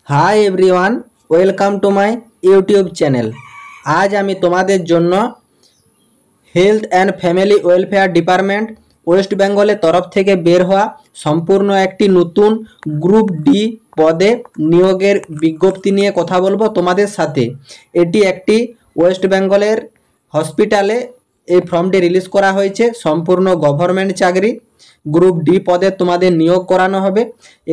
Hi everyone, welcome to my YouTube channel. আজ আমি তোমাদের জন্য health and family welfare department West বেঙ্গলের তরফ থেকে বের হওয়া সম্পূর্ণ একটি নতুন গ্রুপ ডি পদে নিয়োগের বিজ্ঞপ্তি নিয়ে কথা বলবো তোমাদের সাথে। এটি একটি ওয়েস্ট বেঙ্গলের হসপিটালে এই ফর্মটি রিলিজ করা হয়েছে। সম্পূর্ণ গভর্নমেন্ট চাকরি, গ্রুপ ডি পদে তোমাদের নিয়োগ করানো হবে।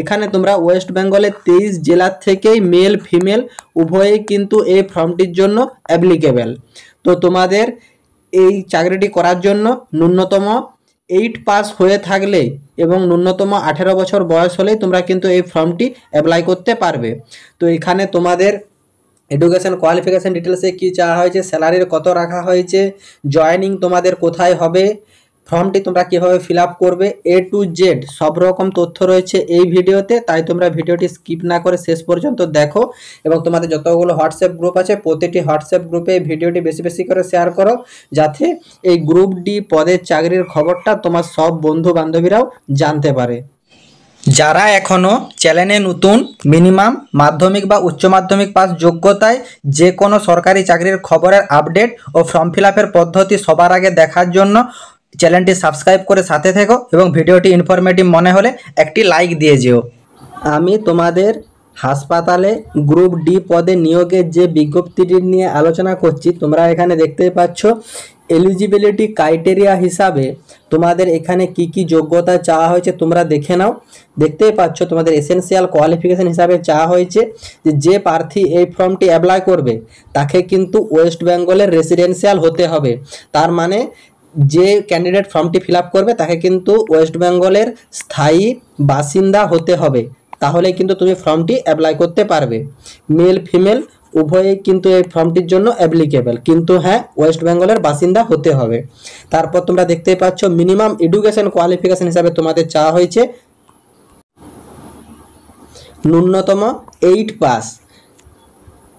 এখানে তোমরা ওয়েস্ট বেঙ্গলের 23 জেলা থেকেই মেল ফিমেল উভয়েই কিন্তু এই ফর্মটির জন্য অ্যাপ্লিকেবল। তো তোমাদের এই চাকরিটি করার জন্য ন্যূনতম 8 পাস হয়ে থাকলে এবং ন্যূনতম 18 বছর বয়স হলেই তোমরা কিন্তু এই ফর্মটি অ্যাপ্লাই করতে পারবে। তো এখানে তোমাদের এডুকেশন কোয়ালিফিকেশন ডিটেলসে কী চাওয়া হয়েছে, স্যালারির কত রাখা হয়েছে, জয়েনিং তোমাদের কোথায় হবে, ফর্মটি তোমরা কীভাবে ফিল আপ করবে, A to Z সব রকম তথ্য রয়েছে এই ভিডিওতে। তাই তোমরা ভিডিওটি স্কিপ না করে শেষ পর্যন্ত দেখো এবং তোমাদের যতগুলো হোয়াটসঅ্যাপ গ্রুপ আছে প্রতিটি হোয়াটসঅ্যাপ গ্রুপে এই ভিডিওটি বেশি বেশি করে শেয়ার করো, যাতে এই গ্রুপ ডি পদের চাকরির খবরটা তোমার সব বন্ধু বান্ধবীরাও জানতে পারে। যারা এখনও চ্যানেলে নতুন, মিনিমাম মাধ্যমিক বা উচ্চ মাধ্যমিক পাস যোগ্যতায় যে কোনো সরকারি চাকরির খবরের আপডেট ও ফর্ম ফিল আপের পদ্ধতি সবার আগে দেখার জন্য চ্যানেলটি সাবস্ক্রাইব করে সাথে থেকো এবং ভিডিওটি ইনফরমেটিভ মনে হলে একটি লাইক দিয়ে যেও। আমি তোমাদের হাসপাতালে গ্রুপ ডি পদে নিয়োগের যে বিজ্ঞপ্তিটি নিয়ে আলোচনা করছি, তোমরা এখানে দেখতেই পাচ্ছ এলিজিবিলিটি ক্রাইটেরিয়া হিসাবে তোমাদের এখানে কি কি যোগ্যতা চাওয়া হয়েছে তোমরা দেখে নাও। দেখতেই পাচ্ছ তোমাদের এসেনশিয়াল কোয়ালিফিকেশন হিসাবে চাওয়া হয়েছে যে প্রার্থী এই ফর্মটি অ্যাপ্লাই করবে তাকে কিন্তু ওয়েস্ট বেঙ্গলের রেসিডেন্সিয়াল হতে হবে। তার মানে যে ক্যান্ডিডেট ফর্মটি ফিল আপ করবে তাকে কিন্তু ওয়েস্ট বেঙ্গলের স্থায়ী বাসিন্দা হতে হবে, তাহলে কিন্তু তুমি ফর্মটি অ্যাপ্লাই করতে পারবে। মেল ফিমেল উভয়েই কিন্তু এই ফর্মটির জন্য অ্যাপ্লিকেবল, কিন্তু হ্যাঁ ওয়েস্ট বেঙ্গলের বাসিন্দা হতে হবে। তারপর তোমরা দেখতেই পাচ্ছ মিনিমাম এডুকেশন কোয়ালিফিকেশন হিসাবে তোমাদের চাওয়া হয়েছে ন্যূনতম 8 পাস।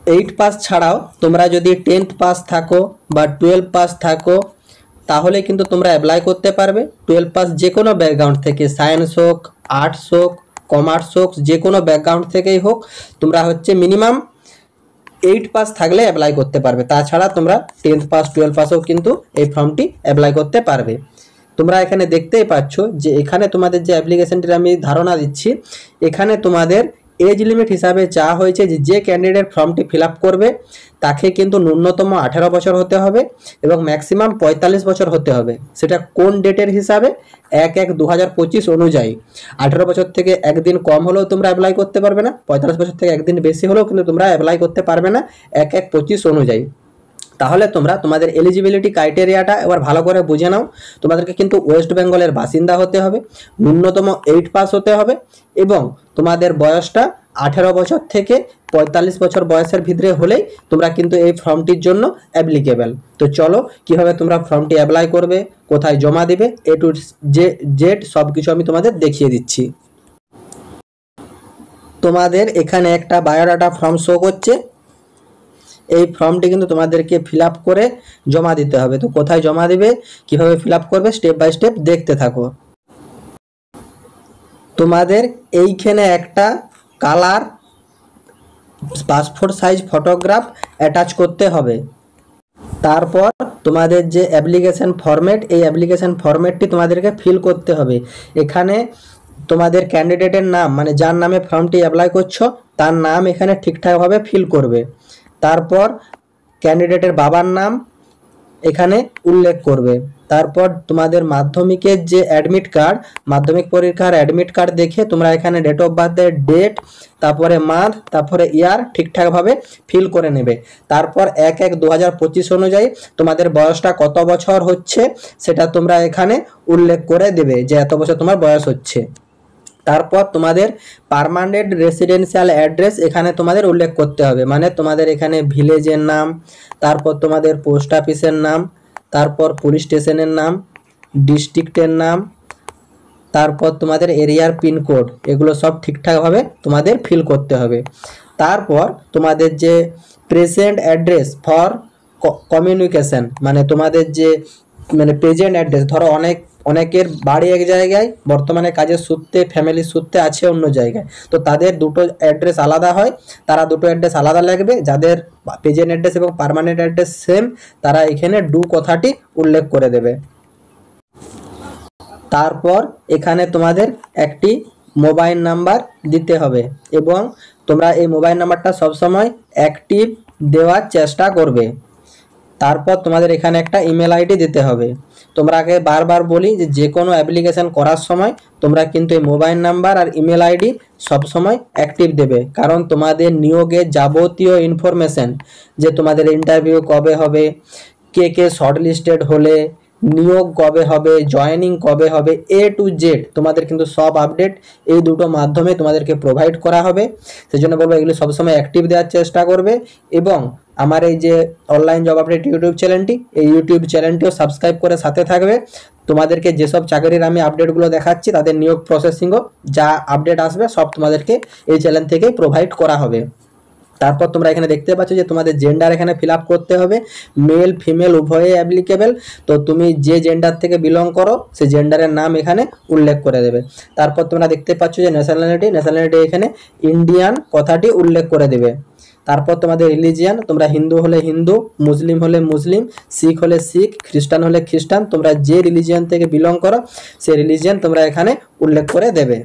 8 পাস ছাড়াও তোমরা যদি 10th পাস থাকো বা 12 পাস থাকো তাহলে কিন্তু তোমরা অ্যাপ্লাই করতে পারবে। 12 পাস যে কোনো ব্যাকগ্রাউন্ড থেকে, সায়েন্স হোক, আর্টস হোক, কমার্স হোক, যে কোনো ব্যাকগ্রাউন্ড থেকেই হোক, তোমরা মিনিমাম 8 পাস থাকলে অ্যাপ্লাই করতে পারবে। তাছাড়া তোমরা 10th পাস 12 পাসও কিন্তু এই ফর্মটি অ্যাপ্লাই করতে পারবে। তোমরা এখানে দেখতেই পাচ্ছ যে এখানে তোমাদের যে অ্যাপ্লিকেশনটির আমি ধারণা দিচ্ছি, এখানে তোমাদের এজ লিমিট হিসাবে চাওয়া হয়েছে যে ক্যান্ডিডেট ফর্মটি ফিল আপ করবে তাকে কিন্তু ন্যূনতম 18 বছর হতে হবে এবং ম্যাক্সিমাম 45 বছর হতে হবে। সেটা কোন ডেটের হিসাবে? 1/1/2025 অনুযায়ী। 18 বছর থেকে একদিন কম হলেও তোমরা অ্যাপ্লাই করতে পারবে না, 45 বছর থেকে একদিন বেশি হলেও কিন্তু তোমরা অ্যাপ্লাই করতে পারবে না 1/1/25 অনুযায়ী। তাহলে তোমরা তোমাদের এলিজিবিলিটি ক্রাইটেরিয়াটা এবার ভালো করে বুঝে নাও। তোমাদেরকে কিন্তু ওয়েস্ট বেঙ্গলের বাসিন্দা হতে হবে, ন্যূনতম 8 পাস হতে হবে এবং তোমাদের বয়সটা 18 বছর থেকে 45 বছর বয়সের ভিতরে হলেই তোমরা কিন্তু এই ফর্মটির জন্য অ্যাপ্লিকেবল। তো চলো কিভাবে তোমরা ফর্মটি অ্যাপ্লাই করবে, কোথায় জমা দেবে, A to Z সব কিছু আমি তোমাদের দেখিয়ে দিচ্ছি। তোমাদের এখানে একটা বায়োডাটা ফর্ম শো করছে। এই ফর্মটি কিন্তু তোমাদেরকে ফিল আপ করে জমা দিতে হবে। তো কোথায় জমা দিবে, কিভাবে ফিল আপ করবে, স্টেপ বাই স্টেপ দেখতে থাকো। তোমাদের এইখানে একটা colour passport size photograph attach করতে হবে। তারপর তোমাদের যে অ্যাপ্লিকেশন ফরম্যাট, এই অ্যাপ্লিকেশন ফরম্যাটটি তোমাদেরকে ফিল করতে হবে। এখানে তোমাদের ক্যান্ডিডেটের নাম, মানে যার নামে ফর্মটি অ্যাপ্লাই করছো তার নাম এখানে ঠিকঠাকভাবে ফিল করবে। তারপর ক্যান্ডিডেটের বাবার নাম এখানে উল্লেখ করবে। তারপর তোমাদের মাধ্যমিকের যে অ্যাডমিট কার্ড, মাধ্যমিক পরীক্ষার অ্যাডমিট কার্ড দেখে তোমরা এখানে ডেট অফ বার্থের ডেট, তারপরে মান্থ, তারপরে ইয়ার ঠিকঠাকভাবে ফিল করে নেবে। তারপর 1/1/2025 অনুযায়ী তোমাদের বয়সটা কত বছর হচ্ছে সেটা তোমরা এখানে উল্লেখ করে দেবে যে এত বছর তোমার বয়স হচ্ছে। তারপর তোমাদের পার্মানেন্ট রেসিডেন্সিয়াল অ্যাড্রেস এখানে তোমাদের উল্লেখ করতে হবে, মানে তোমাদের এখানে ভিলেজের নাম, তারপর তোমাদের পোস্ট অফিসের নাম, তারপর পুলিশ স্টেশনের নাম, ডিস্ট্রিক্টের নাম, তারপর তোমাদের এরিয়ার পিনকোড, এগুলো সব ঠিকঠাকভাবে তোমাদের ফিল করতে হবে। তারপর তোমাদের যে প্রেজেন্ট অ্যাড্রেস ফর কমিউনিকেশন, মানে তোমাদের যে প্রেজেন্ট অ্যাড্রেস, ধরো অনেকের বাড়ি এক জায়গায়, বর্তমানে কাজের সূত্রে ফ্যামিলির সূত্রে আছে অন্য জায়গায়, তো তাদের দুটো অ্যাড্রেস আলাদা হয়, তারা দুটো অ্যাড্রেস আলাদা লাগবে। যাদের প্রেজেন্ট অ্যাড্রেস এবং পার্মানেন্ট অ্যাড্রেস সেম, তারা এখানে ডু কথাটি উল্লেখ করে দেবে। তারপর এখানে তোমাদের একটি মোবাইল নাম্বার দিতে হবে এবং তোমরা এই মোবাইল নাম্বারটা সবসময় অ্যাক্টিভ দেওয়ার চেষ্টা করবে। তারপর তোমাদের এখানে একটা ইমেল আইডি দিতে হবে। তোমরা আগে বারবার বলি যে কোনো অ্যাপ্লিকেশন করার সময় তোমরা কিন্তু এই মোবাইল নাম্বার আর ইমেল আইডি সবসময় অ্যাক্টিভ দেবে, কারণ তোমাদের নিয়োগের যাবতীয় ইনফরমেশন, যে তোমাদের ইন্টারভিউ কবে হবে, কে শর্ট লিস্টেড হলে, নিয়োগ কবে হবে, জয়েনিং কবে হবে, A to Z তোমাদের কিন্তু সব আপডেট এই দুটো মাধ্যমে তোমাদেরকে প্রোভাইড করা হবে। সেজন্য বলবো এগুলো সবসময় অ্যাক্টিভ দেওয়ার চেষ্টা করবে এবং আমার এই যে অনলাইন জব আপডেট ইউটিউব চ্যানেলটি, এই ইউটিউব চ্যানেলটিও সাবস্ক্রাইব করে সাথে থাকবে। তোমাদেরকে যেসব চাকরির আমি আপডেটগুলো দেখাচ্ছি, তাদের নিয়োগ প্রসেসিংও যা আপডেট আসবে সব তোমাদেরকে এই চ্যানেল থেকেই প্রোভাইড করা হবে। তারপর তোমরা এখানে দেখতে পাচ্ছ যে তোমাদের জেন্ডার এখানে ফিল আপ করতে হবে, মেল ফিমেল উভয়ে অ্যাপ্লিকেবল। তো তুমি যে জেন্ডার থেকে বিলং করো সেই জেন্ডারের নাম এখানে উল্লেখ করে দেবে। তারপর তোমরা দেখতে পাচ্ছ যে ন্যাশনালিটি এখানে ইন্ডিয়ান কথাটি উল্লেখ করে দেবে। তারপর তোমাদের রিলিজিয়ান, তোমরা হিন্দু হলে হিন্দু, মুসলিম হলে মুসলিম, শিখ হলে শিখ, খ্রিস্টান হলে খ্রিস্টান, তোমরা যে রিলিজিয়ান থেকে বিলং করো সেই রিলিজিয়ান তোমরা এখানে উল্লেখ করে দেবে।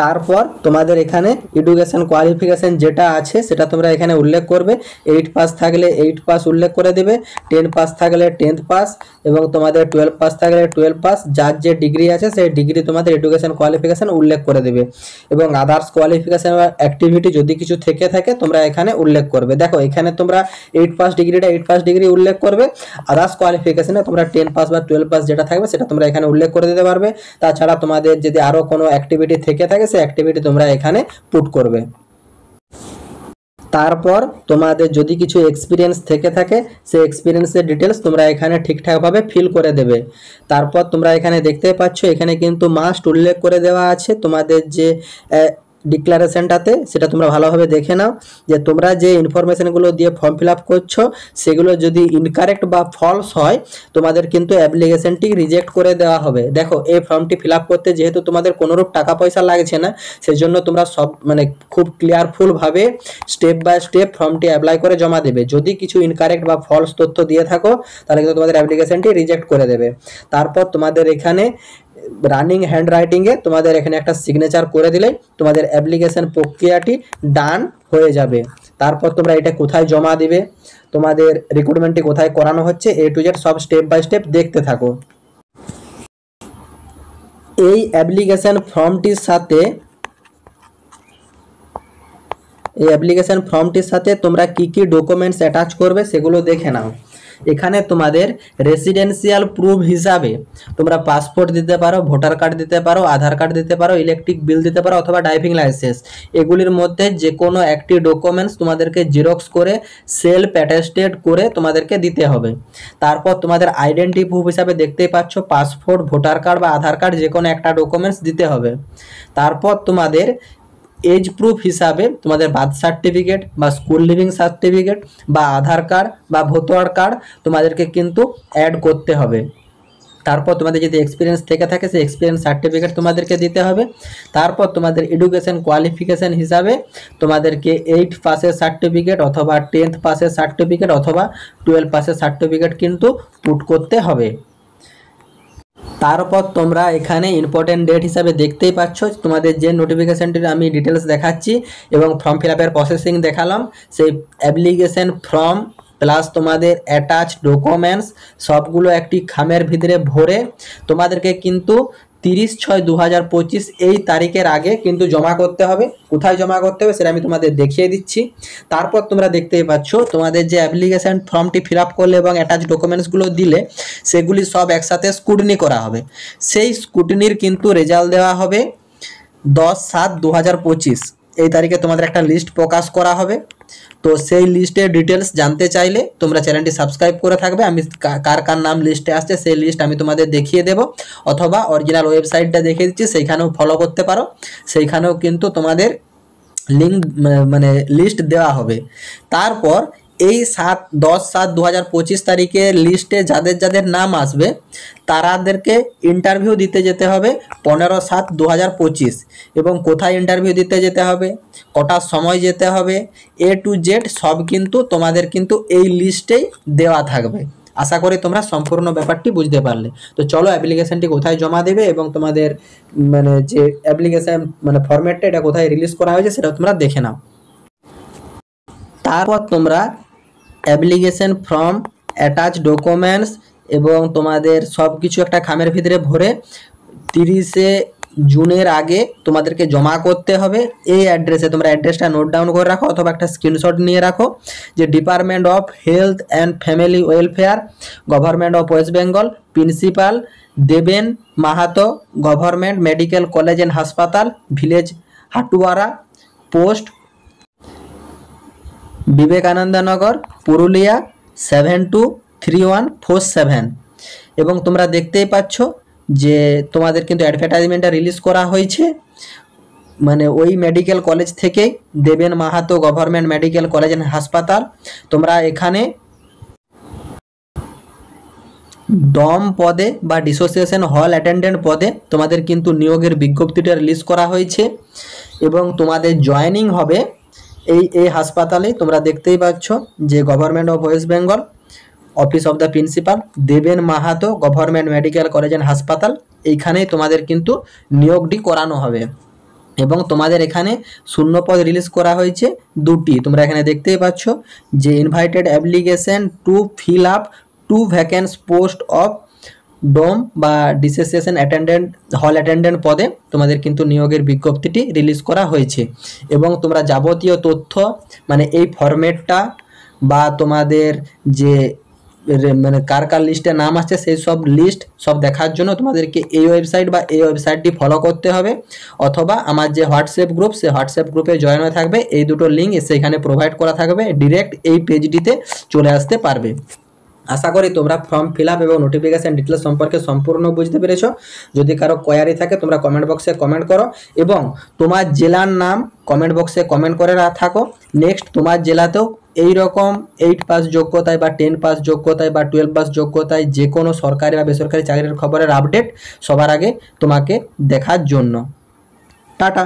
তারপর তোমাদের এখানে এডুকেশন কোয়ালিফিকেশন যেটা আছে সেটা তোমরা এখানে উল্লেখ করবে। 8 পাস থাকলে 8 পাস উল্লেখ করে দেবে, 10 পাস থাকলে 10th পাস এবং তোমাদের 12 পাস থাকলে 12 পাস। যার যে ডিগ্রি আছে সেই ডিগ্রি তোমাদের এডুকেশন কোয়ালিফিকেশন উল্লেখ করে দেবে এবং আদার্স কোয়ালিফিকেশন বা অ্যাক্টিভিটি যদি কিছু থেকে থাকে তোমরা এখানে উল্লেখ করবে। দেখো এখানে তোমরা 8 পাস ডিগ্রিটা 8 পাস ডিগ্রি উল্লেখ করবে, আদার্স কোয়ালিফিকেশনে তোমরা 10 পাস বা 12 পাস যেটা থাকবে সেটা তোমরা এখানে উল্লেখ করে দিতে পারবে। তাছাড়া তোমাদের যদি আরও কোনো অ্যাক্টিভিটি থেকে থাকে সেই অ্যাক্টিভিটি তোমরা এখানে পুট করবে। তারপর তোমাদের যদি কিছু এক্সপিরিয়েন্স থেকে থাকে সেই এক্সপিরিয়েন্সের ডিটেলস তোমরা এখানে ঠিকঠাকভাবে ফিল করে দেবে। তারপর তোমরা এখানে দেখতে পাচ্ছ এখানে কিন্তু মাস্ট উল্লেখ করে দেওয়া আছে তোমাদের যে ডিক্লারেশনটাতে, সেটা তোমরা ভালোভাবে দেখে নাও যে তোমরা যে ইনফরমেশনগুলো দিয়ে ফর্ম ফিল আপ করছো সেগুলো যদি ইনকারেক্ট বা ফলস হয় তোমাদের কিন্তু অ্যাপ্লিকেশনটি রিজেক্ট করে দেওয়া হবে। দেখো এই ফর্মটি ফিল আপ করতে যেহেতু তোমাদের কোনোরূপ টাকা পয়সা লাগছে না, সেজন্য তোমরা সব খুব ক্লিয়ারফুলভাবে স্টেপ বাই স্টেপ ফর্মটি অ্যাপ্লাই করে জমা দেবে। যদি কিছু ইনকারেক্ট বা ফলস তথ্য দিয়ে থাকো তাহলে কিন্তু তোমাদের অ্যাপ্লিকেশনটি রিজেক্ট করে দেবে। তারপর তোমাদের এখানে রানিং হ্যান্ড রাইটিংয়ে তোমাদের এখানে একটা সিগনেচার করে দিলে তোমাদের অ্যাপ্লিকেশন প্রক্রিয়াটি ডান হয়ে যাবে। তারপর তোমরা এটা কোথায় জমা দিবে, তোমাদের রিক্রুটমেন্টটি কোথায় করানো হচ্ছে, A to Z সব স্টেপ বাই স্টেপ দেখতে থাকো। এই অ্যাপ্লিকেশন ফর্মটির সাথে তোমরা কি কি ডকুমেন্টস অ্যাটাচ করবে সেগুলো দেখে নাও। এখানে তোমাদের রেসিডেন্সিয়াল প্রুফ হিসাবে তোমরা পাসপোর্ট দিতে পারো, ভোটার কার্ড দিতে পারো, আধার কার্ড দিতে পারো, ইলেকট্রিক বিল দিতে পারো অথবা ড্রাইভিং লাইসেন্স। এগুলির মধ্যে যে কোনো একটি ডকুমেন্টস তোমাদেরকে জেরক্স করে সেলফ অ্যাটেস্টেড করে তোমাদেরকে দিতে হবে। তারপর তোমাদের আইডেন্টি প্রুফ হিসাবে দেখতেই পাচ্ছ পাসপোর্ট, ভোটার কার্ড বা আধার কার্ড যে কোনো একটা ডকুমেন্টস দিতে হবে। তারপর তোমাদের এজ প্রুফ হিসাবে তোমাদের বার্থ সার্টিফিকেট বা স্কুল লিভিং সার্টিফিকেট বা আধার কার্ড বা ভোটার কার্ড তোমাদেরকে কিন্তু অ্যাড করতে হবে। তারপর তোমাদের যদি এক্সপিরিয়েন্স থেকে থাকে সেই এক্সপিরিয়েন্স সার্টিফিকেট তোমাদেরকে দিতে হবে। তারপর তোমাদের এডুকেশন কোয়ালিফিকেশন হিসাবে তোমাদেরকে 8 পাসের সার্টিফিকেট অথবা 10th পাসের সার্টিফিকেট অথবা 12 পাসের সার্টিফিকেট কিন্তু পুট করতে হবে। তারপর তোমরা এখানে ইম্পর্টেন্ট ডেট হিসাবে দেখতেই পাচ্ছ তোমাদের যে নোটিফিকেশনটির আমি ডিটেলস দেখাচ্ছি এবং ফর্ম ফিল আপের প্রসেসিং দেখালাম, সেই অ্যাপ্লিকেশন ফর্ম প্লাস তোমাদের অ্যাটাচ ডকুমেন্টস সবগুলো একটি খামের ভিতরে ভরে তোমাদেরকে কিন্তু 30/6/2025 এই তারিখের আগে কিন্তু জমা করতে হবে। কোথায় জমা করতে হবে সেটা আমি তোমাদের দেখিয়ে দিচ্ছি। তারপর তোমরা দেখতেই পাচ্ছ তোমাদের যে অ্যাপ্লিকেশন ফর্মটি ফিল আপ করলে এবং অ্যাটাচ ডকুমেন্টসগুলো দিলে সেগুলি সব একসাথে স্ক্রুটিনি করা হবে। সেই স্ক্রুটিনির কিন্তু রেজাল্ট দেওয়া হবে 10/7/2025 এই তারিখে তোমাদের একটা লিস্ট প্রকাশ করা হবে। তো সেই লিস্টের ডিটেলস জানতে চাইলে তোমরা চ্যানেলটি সাবস্ক্রাইব করে থাকবে। আমি কার কার নাম লিস্টে আসছে সেই লিস্ট আমি তোমাদের দেখিয়ে দেব, অথবা অরিজিনাল ওয়েবসাইটটা দেখিয়ে দিচ্ছি সেইখানেও ফলো করতে পারো। সেইখানেও কিন্তু তোমাদের লিস্ট দেওয়া হবে। তারপর এই 10/7/2025 তারিখে লিস্টে যাদের যাদের নাম আসবে তাদেরকে ইন্টারভিউ দিতে যেতে হবে 15/7/2025। এবং কোথায় ইন্টারভিউ দিতে যেতে হবে, কটার সময় যেতে হবে, A to Z সব কিন্তু তোমাদের কিন্তু এই লিস্টেই দেওয়া থাকবে। আশা করি তোমরা সম্পূর্ণ ব্যাপারটি বুঝতে পারলে। তো চলো অ্যাপ্লিকেশনটি কোথায় জমা দেবে এবং তোমাদের মানে যে অ্যাপ্লিকেশন মানে ফরম্যাটটা এটা কোথায় রিলিজ করা হয়েছে সেটা তোমরা দেখে নাও। তারপর তোমরা অ্যাপ্লিকেশন ফর্ম, অ্যাটাচ ডকুমেন্টস এবং তোমাদের সব কিছু একটা খামের ভিতরে ভরে 30শে জুনের আগে তোমাদেরকে জমা করতে হবে। এই অ্যাড্রেসে তোমরা অ্যাড্রেসটা নোট ডাউন করে রাখো অথবা একটা স্ক্রিনশট নিয়ে রাখো, যে department of health and family welfare, government of West Bengal, principal Deben Mahato, government medical college and হাসপাতাল, ভিলেজ হাটুয়ারা, পোস্ট বিবেকানন্দনগর, পুরুলিয়া 723147। এবং তোমরা দেখতেই পাচ্ছ যে তোমাদের কিন্তু অ্যাডভার্টাইজমেন্টটা রিলিজ করা হয়েছে মানে ওই মেডিকেল কলেজ থেকেই, দেবেন Mahato government medical college and হাসপাতাল। তোমরা এখানে ডম পদে বা ডিসোসিয়েশন হল অ্যাটেন্ডেন্ট পদে তোমাদের কিন্তু নিয়োগের বিজ্ঞপ্তিটা রিলিজ করা হয়েছে এবং তোমাদের জয়েনিং হবে এই হাসপাতালে। তোমরা দেখতেই পাচ্ছ যে government of West Bengal, office of the principal, Deben Mahato government medical college and হাসপাতাল, এইখানেই তোমাদের কিন্তু নিয়োগটি করানো হবে। এবং তোমাদের এখানে শূন্যপদ রিলিজ করা হয়েছে 2টি। তোমরা এখানে দেখতেই পাচ্ছ যে invited application to fill up 2 vacancy post of Dom বা ডিসোসিয়েশন অ্যাটেন্ডেন্ট হল অ্যাটেন্ডেন্ট পদে তোমাদের কিন্তু নিয়োগের বিজ্ঞপ্তিটি রিলিজ করা হয়েছে। এবং তোমরা যাবতীয় তথ্য মানে এই ফরম্যাটটা বা তোমাদের যে মানে কার কার লিস্টে নাম আসছে সেই সব লিস্ট সব দেখার জন্য তোমাদেরকে এই ওয়েবসাইট বা এই ওয়েবসাইটটি ফলো করতে হবে, অথবা আমার যে হোয়াটসঅ্যাপ গ্রুপ সেই হোয়াটসঅ্যাপ গ্রুপে জয়েন হয়ে থাকবে। এই দুটো লিঙ্ক সেখানে প্রোভাইড করা থাকবে, ডিরেক্ট এই পেজটিতে চলে আসতে পারবে। আশা করি তোমরা ফর্ম ফিল আপ এবং নোটিফিকেশান ডিটেলস সম্পর্কে সম্পূর্ণ বুঝতে পেরেছো। যদি কারো কোয়ারি থাকে তোমরা কমেন্ট বক্সে কমেন্ট করো এবং তোমার জেলার নাম কমেন্ট বক্সে কমেন্ট করে থাকো। নেক্সট তোমার জেলাতেও এই রকম 8 পাস যোগ্যতায় বা 10 পাস যোগ্যতায় বা 12 পাস যোগ্যতায় যে কোনো সরকারি বা বেসরকারি চাকরির খবরের আপডেট সবার আগে তোমাকে দেখার জন্য। টাটা।